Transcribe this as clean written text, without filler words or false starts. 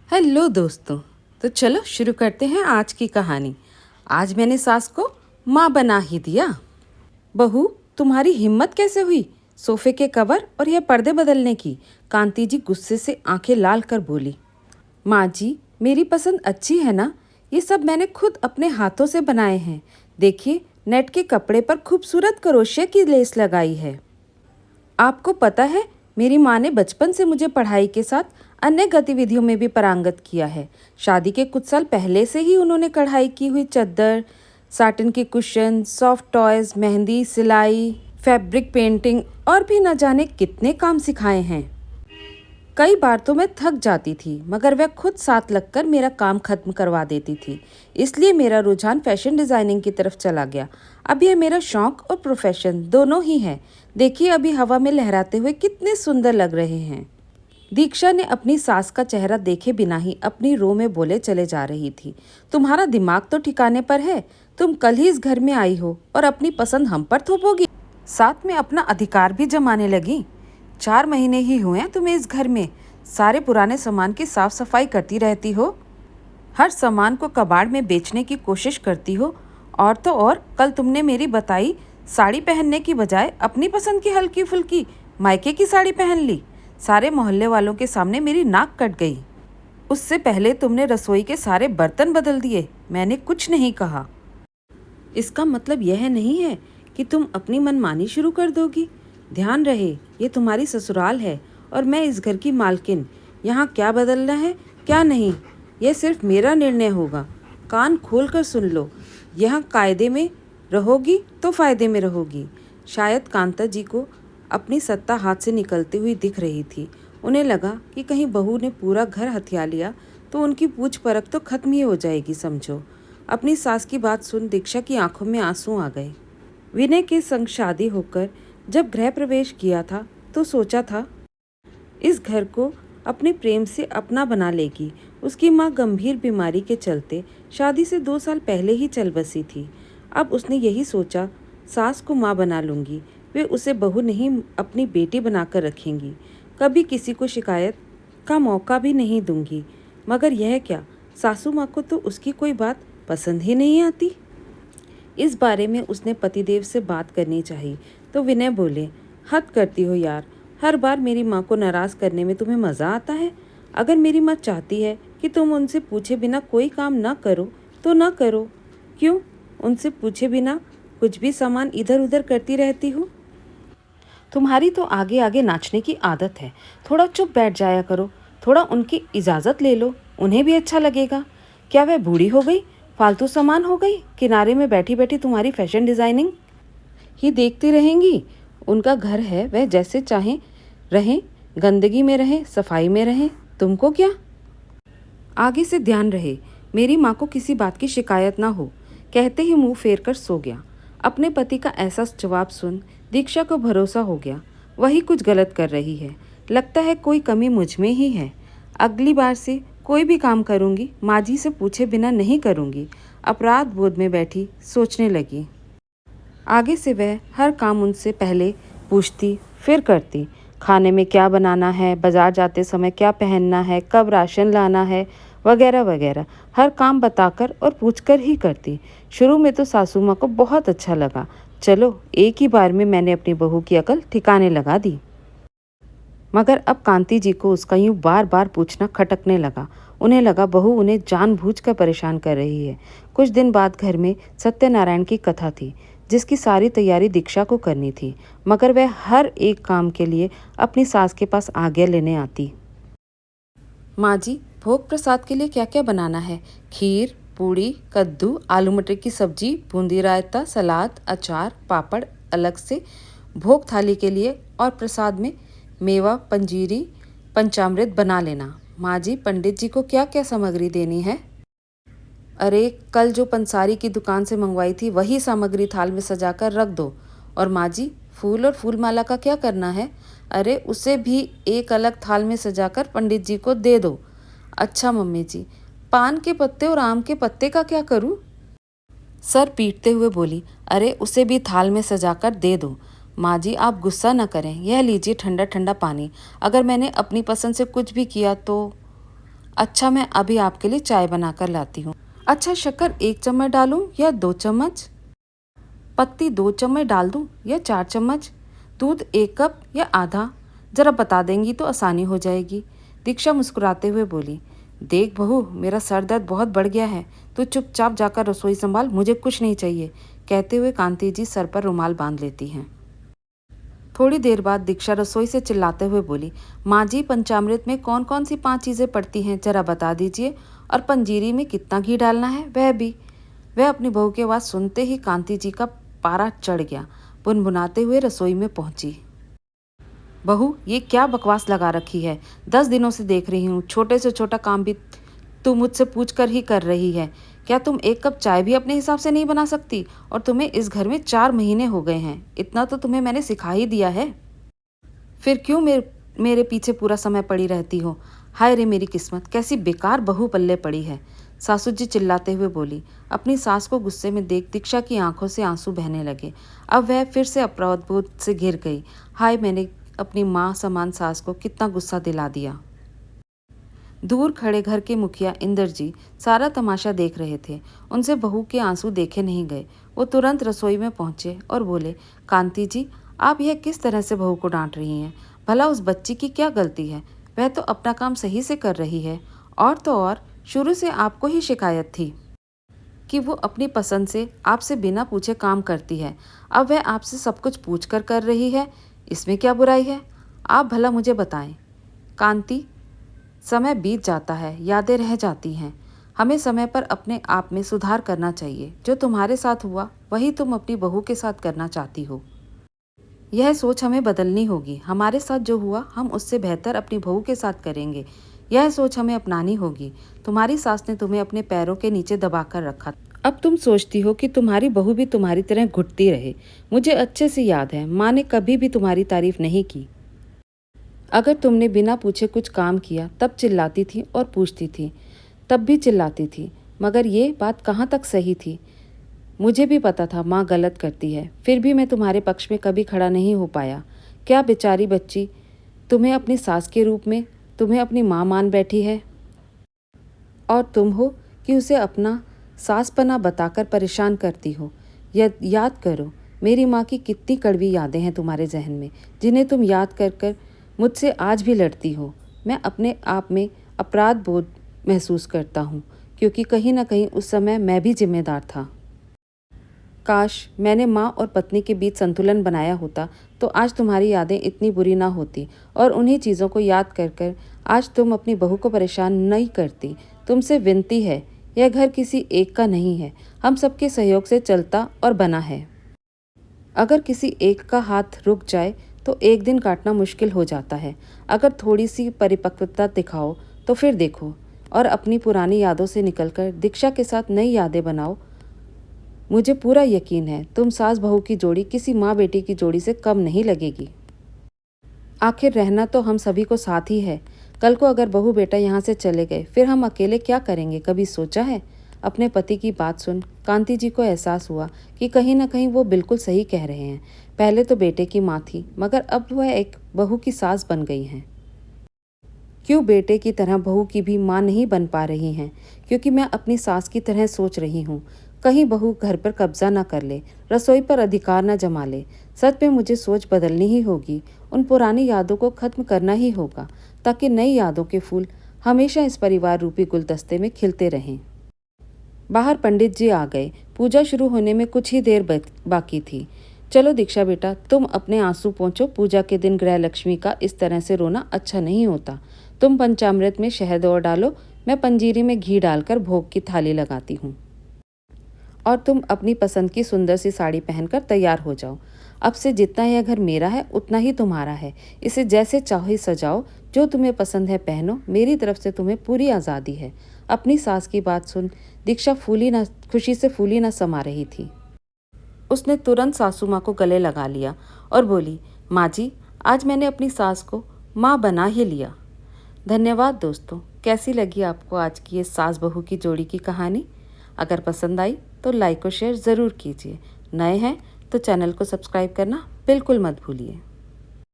Hello दोस्तों। तो चलो शुरू करते हैं आज की कहानी। आज मैंने सास को माँ बना ही दिया। बहू, तुम्हारी हिम्मत कैसे हुई सोफे के कवर और यह पर्दे बदलने की? कांति जी गुस्से से आंखें लाल कर बोली। माँ जी, मेरी पसंद अच्छी है ना? ये सब मैंने खुद अपने हाथों से बनाए हैं। देखिए, नेट के कपड़े पर खूबसूरत क्रोशिया की लेस लगाई है। आपको पता है, मेरी माँ ने बचपन से मुझे पढ़ाई के साथ अन्य गतिविधियों में भी पारंगत किया है। शादी के कुछ साल पहले से ही उन्होंने कढ़ाई की हुई चादर, साटन के कुशन, सॉफ्ट टॉयज, मेहंदी, सिलाई, फैब्रिक पेंटिंग और भी न जाने कितने काम सिखाए हैं। कई बार तो मैं थक जाती थी, मगर वह खुद साथ लगकर मेरा काम खत्म करवा देती थी। इसलिए मेरा रुझान फैशन डिज़ाइनिंग की तरफ चला गया। अब यह मेरा शौक और प्रोफेशन दोनों ही है। देखिए, अभी हवा में लहराते हुए कितने सुंदर लग रहे हैं। दीक्षा ने अपनी सास का चेहरा देखे बिना ही अपनी रो में बोले चले जा रही थी। तुम्हारा दिमाग तो ठिकाने पर है। तुम कल ही इस घर में आई हो और अपनी पसंद हम पर थोपोगी, साथ में अपना अधिकार भी जमाने लगी। 4 महीने ही हुए हैं तुम्हें इस घर में। सारे पुराने सामान की साफ सफाई करती रहती हो, हर सामान को कबाड़ में बेचने की कोशिश करती हो। और तो और, कल तुमने मेरी बताई साड़ी पहनने की बजाय अपनी पसंद की हल्की फुल्की मायके की साड़ी पहन ली। सारे मोहल्ले वालों के सामने मेरी नाक कट गई। उससे पहले तुमने रसोई के सारे बर्तन बदल दिए। मैंने कुछ नहीं कहा। इसका मतलब यह नहीं है कि तुम अपनी मनमानी शुरू कर दोगी। ध्यान रहे, ये तुम्हारी ससुराल है और मैं इस घर की मालकिन। यहाँ क्या बदलना है क्या नहीं, यह सिर्फ मेरा निर्णय होगा। कान खोल कर सुन लो, यहाँ कायदे में रहोगी तो फायदे में रहोगी। शायद कांता जी को अपनी सत्ता हाथ से निकलती हुई दिख रही थी। उन्हें लगा कि कहीं बहू ने पूरा घर हथिया लिया तो उनकी पूछ परख तो खत्म ही हो जाएगी समझो। अपनी सास की बात सुन दीक्षा की आंखों में आंसू आ गए। विनय के संग शादी होकर जब गृह प्रवेश किया था तो सोचा था इस घर को अपने प्रेम से अपना बना लेगी। उसकी माँ गंभीर बीमारी के चलते शादी से 2 साल पहले ही चल बसी थी। अब उसने यही सोचा, सास को माँ बना लूँगी। वे उसे बहू नहीं, अपनी बेटी बनाकर रखेंगी। कभी किसी को शिकायत का मौका भी नहीं दूंगी। मगर यह क्या, सासू माँ को तो उसकी कोई बात पसंद ही नहीं आती। इस बारे में उसने पतिदेव से बात करनी चाहिए। तो विनय बोले, हद करती हो यार, हर बार मेरी माँ को नाराज़ करने में तुम्हें मज़ा आता है। अगर मेरी माँ चाहती है कि तुम उनसे पूछे बिना कोई काम ना करो तो ना करो। क्यों उनसे पूछे बिना कुछ भी सामान इधर उधर करती रहती हो? तुम्हारी तो आगे आगे नाचने की आदत है। थोड़ा चुप बैठ जाया करो, थोड़ा उनकी इजाज़त ले लो, उन्हें भी अच्छा लगेगा। क्या वह बूढ़ी हो गई, फालतू सामान हो गई? किनारे में बैठी बैठी तुम्हारी फैशन डिज़ाइनिंग ही देखती रहेंगी। उनका घर है, वह जैसे चाहें रहें, गंदगी में रहें, सफाई में रहें, तुमको क्या? आगे से ध्यान रहे, मेरी माँ को किसी बात की शिकायत ना हो। कहते ही मुंह फेर कर सो गया। अपने पति का ऐसा जवाब सुन दीक्षा को भरोसा हो गया, वही कुछ गलत कर रही है। लगता है कोई कमी मुझ में ही है। अगली बार से कोई भी काम करूँगी माँ जी से पूछे बिना नहीं करूँगी। अपराध बोध में बैठी सोचने लगी। आगे से वह हर काम उनसे पहले पूछती फिर करती। खाने में क्या बनाना है, बाजार जाते समय क्या पहनना है, कब राशन लाना है, वगैरह वगैरह हर काम बताकर और पूछकर ही करती। शुरू में तो सासू माँ को बहुत अच्छा लगा। चलो, एक ही बार में मैंने अपनी बहू की अकल ठिकाने लगा दी। मगर अब कांति जी को उसका यूं बार बार पूछना खटकने लगा। उन्हें लगा बहू उन्हें जानबूझकर परेशान कर रही है। कुछ दिन बाद घर में सत्यनारायण की कथा थी, जिसकी सारी तैयारी दीक्षा को करनी थी। मगर वह हर एक काम के लिए अपनी सास के पास आज्ञा लेने आती। माँ जी, भोग प्रसाद के लिए क्या क्या बनाना है? खीर, पूड़ी, कद्दू, आलू मटर की सब्जी, बूंदी रायता, सलाद, अचार, पापड़ अलग से भोग थाली के लिए, और प्रसाद में मेवा, पंजीरी, पंचामृत बना लेना। माँ जी, पंडित जी को क्या क्या सामग्री देनी है? अरे, कल जो पंसारी की दुकान से मंगवाई थी वही सामग्री थाल में सजाकर रख दो। और माँ जी, फूल और फूल माला का क्या करना है? अरे, उसे भी एक अलग थाल में सजाकर पंडित जी को दे दो। अच्छा मम्मी जी, पान के पत्ते और आम के पत्ते का क्या करूँ? सर पीटते हुए बोली, अरे उसे भी थाल में सजाकर दे दो। माँ जी, आप गुस्सा न करें, यह लीजिए ठंडा ठंडा पानी। अगर मैंने अपनी पसंद से कुछ भी किया तो? अच्छा, मैं अभी आपके लिए चाय बना कर लाती हूँ। अच्छा, शक्कर 1 चम्मच डालूं या 2 चम्मच? पत्ती 2 चम्मच डाल दूं या 4 चम्मच? दूध 1 कप या आधा? जरा बता देंगी तो आसानी हो जाएगी। दीक्षा मुस्कुराते हुए बोली, देख बहू, मेरा सर दर्द बहुत बढ़ गया है। तू चुपचाप जाकर रसोई संभाल, मुझे कुछ नहीं चाहिए। कहते हुए कांति जी सर पर रुमाल बांध लेती हैं। थोड़ी देर बाद दीक्षा रसोई से चिल्लाते हुए बोली, माँ जी, पंचामृत में कौन कौन सी 5 चीज़ें पड़ती हैं, जरा बता दीजिए। और पंजीरी में कितना घी डालना है, वह भी। वह अपनी बहू की आवाज़ सुनते ही कांति जी का पारा चढ़ गया। बुनबुनाते हुए रसोई में पहुंची। बहू, ये क्या बकवास लगा रखी है? 10 दिनों से देख रही हूँ, छोटे से छोटा काम भी तू मुझसे पूछ कर ही कर रही है। क्या तुम 1 कप चाय भी अपने हिसाब से नहीं बना सकती? और तुम्हें इस घर में 4 महीने हो गए हैं, इतना तो तुम्हें मैंने सिखा ही दिया है। फिर क्यों मेरे पीछे पूरा समय पड़ी रहती हो? हाय रे मेरी किस्मत, कैसी बेकार बहू पल्ले पड़ी है। सासू जी चिल्लाते हुए बोली। अपनी सास को गुस्से में देख दीक्षा की आंखों से आंसू बहने लगे। अब वह फिर से अपराध बोध से घिर गई। हाय, मैंने अपनी माँ समान सास को कितना गुस्सा दिला दिया। दूर खड़े घर के मुखिया इंदर जी सारा तमाशा देख रहे थे। उनसे बहू के आंसू देखे नहीं गए। वो तुरंत रसोई में पहुंचे और बोले, कांति जी, आप यह किस तरह से बहू को डांट रही हैं? भला उस बच्ची की क्या गलती है? वह तो अपना काम सही से कर रही है। और तो और, शुरू से आपको ही शिकायत थी कि वो अपनी पसंद से आपसे बिना पूछे काम करती है। अब वह आपसे सब कुछ पूछ कर रही है, इसमें क्या बुराई है? आप भला मुझे बताएं। कांति, समय बीत जाता है, यादें रह जाती हैं। हमें समय पर अपने आप में सुधार करना चाहिए। जो तुम्हारे साथ हुआ वही तुम अपनी बहू के साथ करना चाहती हो। यह सोच हमें बदलनी होगी। हमारे साथ जो हुआ हम उससे बेहतर अपनी बहू के साथ करेंगे। यह सोच हमें अपनानी होगी। तुम्हारी सास ने तुम्हें अपने पैरों के नीचे दबाकर रखा। अब तुम सोचती हो कि तुम्हारी बहू भी तुम्हारी तरह घुटती रहे। मुझे अच्छे से याद है, माँ ने कभी भी तुम्हारी तारीफ नहीं की। अगर तुमने बिना पूछे कुछ काम किया तब चिल्लाती थी और पूछती थी, तब भी चिल्लाती थी। मगर ये बात कहाँ तक सही थी? मुझे भी पता था माँ गलत करती है, फिर भी मैं तुम्हारे पक्ष में कभी खड़ा नहीं हो पाया। क्या बेचारी बच्ची तुम्हें अपनी सास के रूप में, तुम्हें अपनी माँ मान बैठी है, और तुम हो कि उसे अपना सासपना बताकर परेशान करती हो। याद करो, मेरी माँ की कितनी कड़वी यादें हैं तुम्हारे जहन में, जिन्हें तुम याद कर मुझसे आज भी लड़ती हो। मैं अपने आप में अपराध बोध महसूस करता हूँ, क्योंकि कहीं ना कहीं उस समय मैं भी जिम्मेदार था। काश मैंने माँ और पत्नी के बीच संतुलन बनाया होता तो आज तुम्हारी यादें इतनी बुरी ना होती, और उन्हीं चीज़ों को याद कर आज तुम अपनी बहू को परेशान नहीं करती। तुमसे विनती है, यह घर किसी एक का नहीं है, हम सबके सहयोग से चलता और बना है। अगर किसी एक का हाथ रुक जाए तो एक दिन काटना मुश्किल हो जाता है। अगर थोड़ी सी परिपक्वता दिखाओ तो फिर देखो, और अपनी पुरानी यादों से निकलकर दीक्षा के साथ नई यादें बनाओ। मुझे पूरा यकीन है तुम सास बहू की जोड़ी किसी माँ बेटी की जोड़ी से कम नहीं लगेगी। आखिर रहना तो हम सभी को साथ ही है। कल को अगर बहू बेटा यहाँ से चले गए, फिर हम अकेले क्या करेंगे, कभी सोचा है? अपने पति की बात सुन कांति जी को एहसास हुआ कि कहीं ना कहीं वो बिल्कुल सही कह रहे हैं। पहले तो बेटे की माँ थी, मगर अब वह एक बहू की सास बन गई हैं। क्यों बेटे की तरह बहू की भी माँ नहीं बन पा रही हैं? क्योंकि मैं अपनी सास की तरह सोच रही हूँ। कहीं बहू घर पर कब्जा ना कर ले, रसोई पर अधिकार ना जमा ले। सच में मुझे सोच बदलनी ही होगी। उन पुरानी यादों को खत्म करना ही होगा, ताकि नई यादों के फूल हमेशा इस परिवार रूपी गुलदस्ते में खिलते रहें। बाहर पंडित जी आ गए। पूजा शुरू होने में कुछ ही देर बाकी थी। चलो दीक्षा बेटा, तुम अपने आंसू पोंछो। पूजा के दिन गृह लक्ष्मी का इस तरह से रोना अच्छा नहीं होता। तुम पंचामृत में शहद और डालो, मैं पंजीरी में घी डालकर भोग की थाली लगाती हूँ। और तुम अपनी पसंद की सुंदर सी साड़ी पहनकर तैयार हो जाओ। अब से जितना यह घर मेरा है उतना ही तुम्हारा है। इसे जैसे चाहो सजाओ, जो तुम्हें पसंद है पहनो। मेरी तरफ से तुम्हें पूरी आज़ादी है। अपनी सास की बात सुन दीक्षा खुशी से फूली ना समा रही थी। उसने तुरंत सासू माँ को गले लगा लिया और बोली, माँ जी, आज मैंने अपनी सास को माँ बना ही लिया। धन्यवाद दोस्तों। कैसी लगी आपको आज की ये सास बहू की जोड़ी की कहानी? अगर पसंद आई तो लाइक और शेयर ज़रूर कीजिए। नए हैं तो चैनल को सब्सक्राइब करना बिल्कुल मत भूलिए।